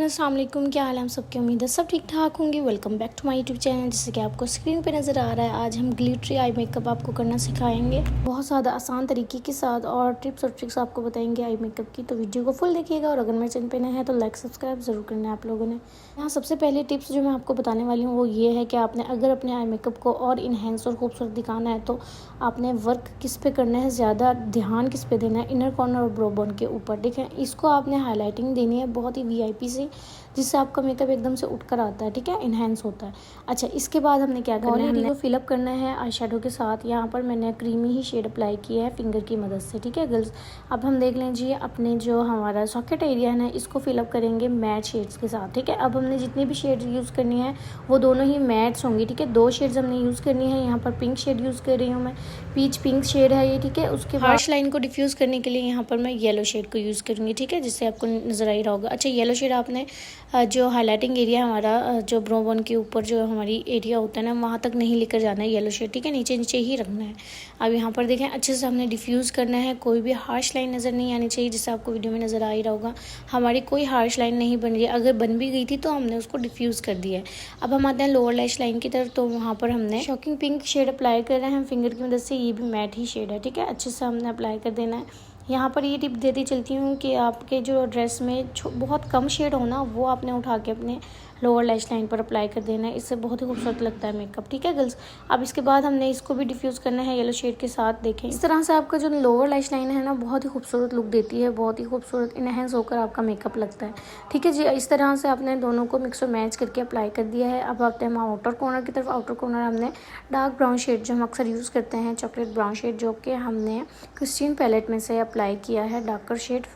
Everyone, अस्सलाम वालेकुम। क्या हाल है हम सबकी? उम्मीद है सब ठीक ठाक होंगे। Welcome back to my YouTube channel. जैसे कि आपको स्क्रीन पे नज़र आ रहा है, आज हम ग्लिटरी आई मेकअप आपको करना सिखाएंगे बहुत ज़्यादा आसान तरीके के साथ, और टिप्स और ट्रिक्स आपको बताएंगे आई मेकअप की। तो वीडियो को फुल देखिएगा, और अगर मेरे चैनल पे नए हैं तो लाइक सब्सक्राइब ज़रूर करना है आप लोगों ने। यहाँ सबसे पहले टिप्स जो मैं आपको बताने वाली हूँ वो ये है कि आपने अगर अपने आई मेकअप को और इन्हेंस और खूबसूरत दिखाना है तो आपने वर्क किस पे करना है, ज़्यादा ध्यान किस पे देना है, इनर कॉर्नर और ब्रो बोन के ऊपर। देखें, इसको आपने हाईलाइटिंग देनी है बहुत ही वीआईपी से, जिससे आपका मेकअप एकदम से उठकर आता है, ठीक है, इन्हेंस होता है। अच्छा, इसके बाद हमने क्या करना है, हमने फिलअप करना है आई शेडो के साथ। यहाँ पर मैंने क्रीमी ही शेड अप्लाई किया है फिंगर की मदद से, ठीक है गर्ल्स। अब हम देख लीजिए अपने जो हमारा सॉकेट एरिया है ना, इसको फिलअप करेंगे मैट शेड्स के साथ, ठीक है। अब हमने जितनी भी शेड यूज़ करनी है वो दोनों ही मैट्स होंगी, ठीक है। 2 शेड्स हमने यूज़ करनी है। यहाँ पर पिंक शेड यूज़ कर रही हूँ मैं, पीच पिंक शेड है ये, ठीक है। उसके बाद हार्श लाइन को डिफ्यूज़ करने के लिए यहाँ पर मैं येलो शेड को यूज़ करूँगी, ठीक है, जिससे आपको नज़र आ ही रहा होगा। अच्छा, येलो शेड आपने जो हाईलाइटिंग एरिया हमारा जो ब्रो बोन के ऊपर जो हमारी एरिया होता है ना, वहाँ तक नहीं लेकर जाना है येलो शेड, ठीक है, नीचे नीचे ही रखना है। अब यहाँ पर देखें, अच्छे से हमने डिफ्यूज़ करना है, कोई भी हार्श लाइन नज़र नहीं आनी चाहिए, जिससे आपको वीडियो में नज़र आ ही रहा होगा। हमारी कोई हार्श लाइन नहीं बन रही है, अगर बन भी गई थी तो हमने उसको डिफ्यूज़ कर दिया है। अब हम आते हैं लोअर लैश लाइन की तरफ, तो वहाँ पर हमने शॉकिंग पिंक शेड अप्लाई कर रहे हैं फिंगर की मदद से। ये भी मैट ही शेड है, ठीक है, अच्छे से हमने अप्लाई कर देना है। यहाँ पर ये टिप देती चलती हूँ कि आपके जो ड्रेस में बहुत कम शेड हो ना, वो आपने उठा के अपने लोअर लैश लाइन पर अप्लाई कर देना है, इससे बहुत ही खूबसूरत लगता है मेकअप, ठीक है गर्ल्स। अब इसके बाद हमने इसको भी डिफ्यूज़ करना है येलो शेड के साथ। देखें, इस तरह से आपका जो लोअर लैश लाइन है ना, बहुत ही खूबसूरत लुक देती है, बहुत ही खूबसूरत इनहेंस होकर आपका मेकअप लगता है, ठीक है जी। इस तरह से आपने दोनों को मिक्स और मैच करके अप्लाई कर दिया है। अब आते हैं हम आउटर कॉर्नर की तरफ। आउटर कॉर्नर हमने डार्क ब्राउन शेड जो हम अक्सर यूज़ करते हैं, चॉकलेट ब्राउन शेड, जो कि हमने क्रिस्टीन पैलेट में से अप्लाई किया है, डार्कर शेड,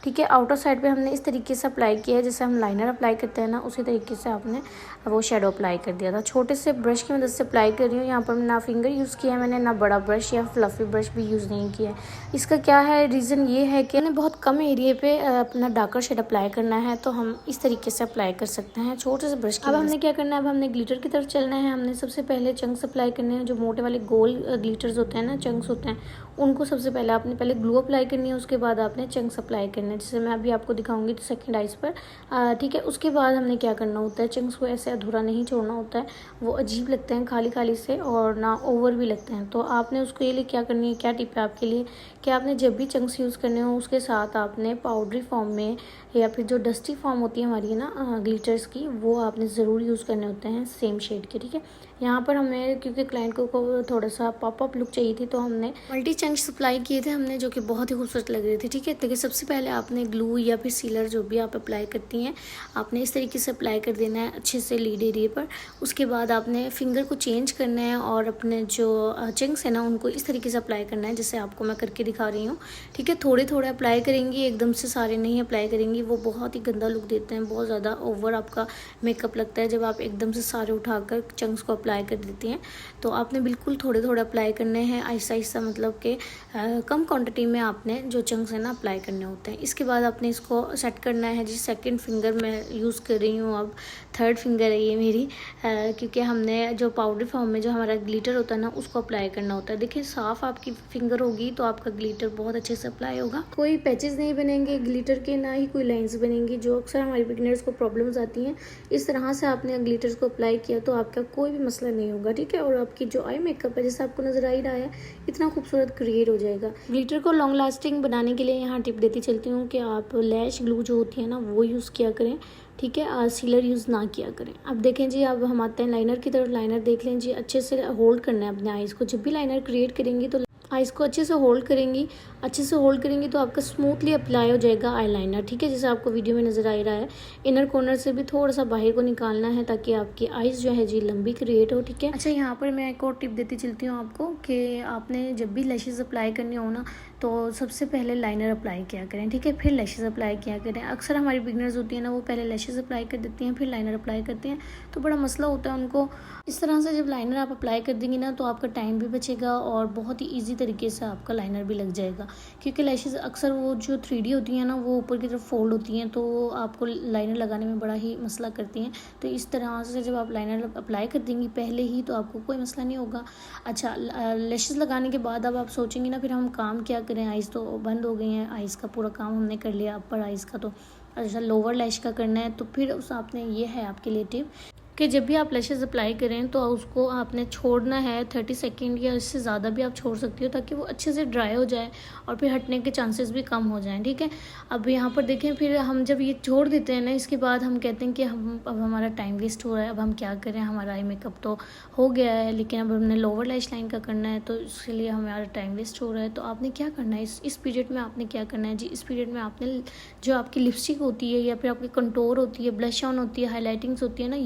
ठीक है। आउटर साइड पे हमने इस तरीके से अप्लाई किया है, जैसे हम लाइनर अप्लाई करते हैं ना, उसी तरीके से आपने वो शेडो अप्लाई कर दिया था। छोटे से ब्रश की मदद से अप्लाई कर रही हूँ। यहाँ पर ना फिंगर यूज़ किया है मैंने, ना बड़ा ब्रश या फ्लफ़ी ब्रश भी यूज़ नहीं किया है। इसका क्या है, रीज़न ये है कि हमने बहुत कम एरिया पे अपना डार्कर शेड अप्लाई करना है, तो हम इस तरीके से अप्लाई कर सकते हैं छोटे से ब्रश की। अब हमने क्या करना है, अब हमने ग्लिटर की तरफ चलना है। हमने सबसे पहले चंक्स अप्लाई करने हैं, जो मोटे वाले गोल ग्लिटर्स होते हैं ना, चंक्स होते हैं, उनको सबसे पहले आपने पहले ग्लू अप्लाई करनी है, उसके बाद आपने चंक्स अप्लाई करने हैं, जैसे मैं अभी आपको दिखाऊंगी तो सेकंड आइज पर, ठीक है। उसके बाद हमने क्या करना होता है, चंक्स को ऐसे अधूरा नहीं छोड़ना होता है, वो अजीब लगते हैं खाली खाली से, और ना ओवर भी लगते हैं। तो आपने उसके लिए क्या करनी है, क्या टिप है आपके लिए, कि आपने जब भी चंक्स यूज़ करने हो उसके साथ आपने पाउडरी फॉर्म में या फिर जो डस्टी फॉर्म होती है हमारी ना ग्लिटर्स की, वो आपने ज़रूर यूज़ करने होते हैं सेम शेड के, ठीक है। यहाँ पर हमें क्योंकि क्लाइंट को थोड़ा सा पॉपअप लुक चाहिए थी, तो हमने मल्टी चंक्स अप्लाई किए थे हमने, जो कि बहुत ही खूबसूरत लग रहे थे, ठीक है। देखिए, सबसे पहले आपने ग्लू या फिर सीलर जो भी आप अप्लाई करती हैं, आपने इस तरीके से अप्लाई कर देना है अच्छे से लीड एरिया पर। उसके बाद आपने फिंगर को चेंज करना है और अपने जो चंक्स है ना, उनको इस तरीके से अप्लाई करना है, जैसे आपको मैं करके दिखा रही हूँ, ठीक है। थोड़े थोड़े अप्लाई करेंगी, एकदम से सारे नहीं अप्लाई करेंगी, वो बहुत ही गंदा लुक देते हैं, बहुत ज़्यादा ओवर आपका मेकअप लगता है जब आप एकदम से सारे उठाकर चंक्स को अप्लाई कर देती हैं। तो आपने बिल्कुल थोड़े थोड़े अप्लाई करने हैं, आहिस्ता आहिस्ता, मतलब कि कम क्वांटिटी में आपने जो चंक्स है ना अप्लाई करने होते हैं। इसके बाद आपने इसको सेट करना है जी। सेकंड फिंगर मैं यूज़ कर रही हूँ, अब थर्ड फिंगर है ये मेरी, क्योंकि हमने जो पाउडर फॉर्म में जो हमारा ग्लिटर होता है ना, उसको अप्लाई करना होता है। देखिए, साफ आपकी फिंगर होगी तो आपका ग्लिटर बहुत अच्छे से अप्लाई होगा, कोई पैचेस नहीं बनेंगे ग्लिटर के, ना ही कोई लाइंस बनेंगी, जो अक्सर हमारी बिगिनर्स को प्रॉब्लम्स आती हैं। इस तरह से आपने ग्लिटर्स को अप्लाई किया तो आपका कोई भी मसला नहीं होगा, ठीक है। और आपकी जो आई मेकअप है, जैसे आपको नजर आ ही रहा है, इतना खूबसूरत क्रिएट हो जाएगा। ग्लिटर को लॉन्ग लास्टिंग बनाने के लिए यहाँ टिप देती चलती हूँ कि आप लैश ग्लू जो होती है ना, वो यूज़ किया करें, ठीक है, सीलर यूज़ ना किया करें। अब देखें जी, अब हम आते हैं लाइनर की तरफ। लाइनर देख लें जी, अच्छे से होल्ड करना है अपने आईज़ को। जब भी लाइनर क्रिएट करेंगी तो आईज़ को अच्छे से होल्ड करेंगी, अच्छे से होल्ड करेंगी तो आपका स्मूथली अप्लाई हो जाएगा आईलाइनर, ठीक है, जैसे आपको वीडियो में नज़र आ रहा है। इनर कॉर्नर से भी थोड़ा सा बाहर को निकालना है, ताकि आपकी आईज़ जो है जी लंबी क्रिएट हो, ठीक है। अच्छा, यहाँ पर मैं एक और टिप देती चलती हूँ आपको, कि आपने जब भी लैशेज़ अप्लाई करनी हो ना, तो सबसे पहले लाइनर अप्लाई किया करें, ठीक है, फिर लैशेज़ अप्लाई किया करें। अक्सर हमारी बिगनर्स होती है ना, वो पहले लैशेज़ अप्लाई कर देती हैं, फिर लाइनर अप्लाई करते हैं, तो बड़ा मसला होता है उनको। इस तरह से जब लाइनर आप अप्लाई कर देंगी ना, तो आपका टाइम भी बचेगा और बहुत ही ईजी तरीके से आपका लाइनर भी लग जाएगा, क्योंकि लैशेज़ अक्सर वो जो 3D होती हैं ना, वो ऊपर की तरफ फोल्ड होती हैं, तो आपको लाइनर लगाने में बड़ा ही मसला करती हैं। तो इस तरह से जब आप लाइनर अप्लाई कर देंगी पहले ही, तो आपको कोई मसला नहीं होगा। अच्छा, लैशेज़ लगाने के बाद अब आप सोचेंगी ना, फिर हम काम क्या करें, आइज़ तो बंद हो गई हैं, आइज़ का पूरा काम हमने कर लिया अपर आइज़ का, तो और जैसा लोअर लैश का करना है तो फिर उस आपने ये है आपके लिए टिप कि जब भी आप लैशेज़ अप्लाई करें तो उसको आपने छोड़ना है 30 सेकंड या इससे ज़्यादा भी आप छोड़ सकती हो, ताकि वो अच्छे से ड्राई हो जाए और फिर हटने के चांसेस भी कम हो जाएं। ठीक है, अब यहाँ पर देखें, फिर हम जब ये छोड़ देते हैं ना, इसके बाद हम कहते हैं कि अब हमारा टाइम वेस्ट हो रहा है, अब हम क्या करें, हमारा आई मेकअप तो हो गया है लेकिन अब हमने लोअर लैश लाइन का करना है, तो इसके लिए हमारा टाइम वेस्ट हो रहा है। तो आपने क्या करना है इस पीरियड में, आपने क्या करना है जी, इस पीरियड में आपने जो आपकी लिपस्टिक होती है या फिर आपकी कंटोर होती है, ब्लश ऑन होती है, हाईलाइटिंग्स होती है ना,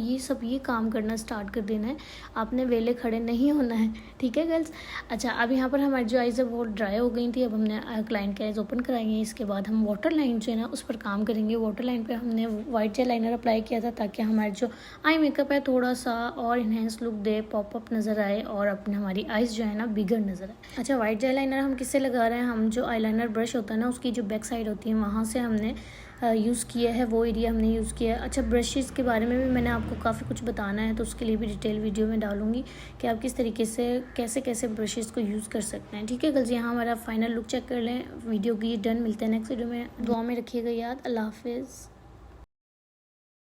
ये काम करना स्टार्ट कर देना है। आपने वेले खड़े नहीं होना है। ठीक है गर्ल्स। अच्छा, अब यहाँ पर हमारी जो आइज़ है वो ड्राई हो गई थी। अब हमने क्लाइंट के आइज़ ओपन कराएंगे। इसके बाद हम वाटर लाइन जो है ना उस पर काम करेंगे। वाटर लाइन पे हमने वाइट जेल लाइनर अप्लाई किया था ताकि हमारा जो आई मेकअप है थोड़ा सा और इन्हेंस लुक दे, पॉपअप नज़र आए और अपने हमारी आइज़ जो है ना बिगड़ नज़र आए। अच्छा, वाइट जेल लाइनर हम किससे लगा रहे हैं, हम जो आईलाइनर ब्रश होता है ना उसकी जो बैक साइड होती है वहाँ से हमने यूज़ किया है, वो एरिया हमने यूज़ किया है। अच्छा, ब्रशेस के बारे में भी मैंने आपको काफ़ी कुछ बताना है, तो उसके लिए भी डिटेल वीडियो में डालूंगी कि आप किस तरीके से कैसे कैसे ब्रशेस को यूज़ कर सकते हैं। ठीक है गर्ल्स, यहाँ हमारा फाइनल लुक चेक कर लें। वीडियो की डन, मिलते हैं नेक्स्ट वीडियो में। दुआ में रखिएगा याद। अल्लाह हाफिज़।